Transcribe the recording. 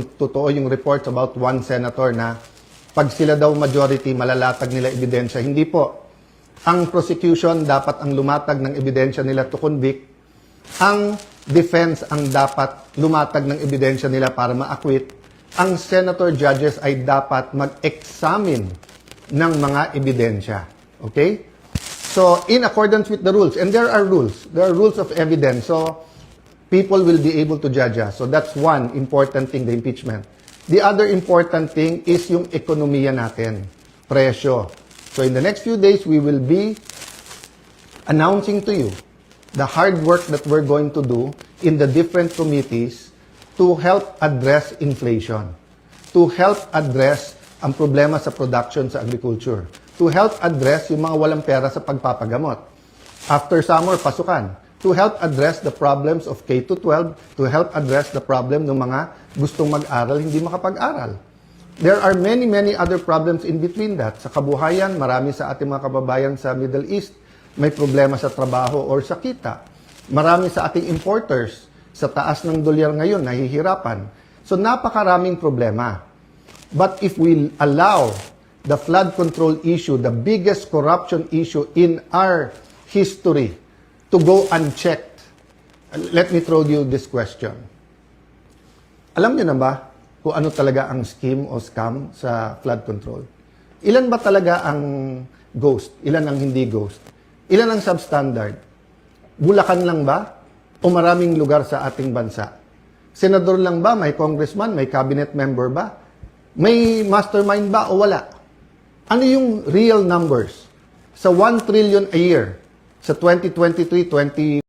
totoo yung reports about one senator na pag sila daw majority, malalatag nila ebidensya. Hindi po. Ang prosecution dapat ang lumatag ng ebidensya nila to convict. Ang defense ang dapat lumatag ng ebidensya nila para ma-acquit. Ang senator judges ay dapat mag-examine ng mga ebidensya. Okay? So, in accordance with the rules, and there are rules of evidence. So, people will be able to judge us. So, that's one important thing, the impeachment. The other important thing is yung ekonomiya natin, presyo. So, in the next few days, we will be announcing to you the hard work that we're going to do in the different committees to help address inflation, to help address ang problema sa production sa agriculture, to help address yung mga walang pera sa pagpapagamot. After summer, pasukan. To help address the problems of K-12, to help address the problem ng mga gustong mag-aral, hindi makapag-aral. There are many other problems in between that. Sa kabuhayan, marami sa ating mga kababayan sa Middle East may problema sa trabaho or sa kita. Marami sa ating importers sa taas ng dolyar ngayon, nahihirapan. So napakaraming problema. But if we allow the flood control issue, the biggest corruption issue in our history, to go unchecked, let me throw you this question. Alam niyo na ba kung ano talaga ang scheme o scam sa flood control? Ilan ba talaga ang ghost? Ilan ang hindi ghost? Ilan ang substandard? Bulacan lang ba? O maraming lugar sa ating bansa? Senador lang ba? May congressman? May cabinet member ba? May mastermind ba o wala? Ano yung real numbers? Sa 1 trillion a year, sa 2023,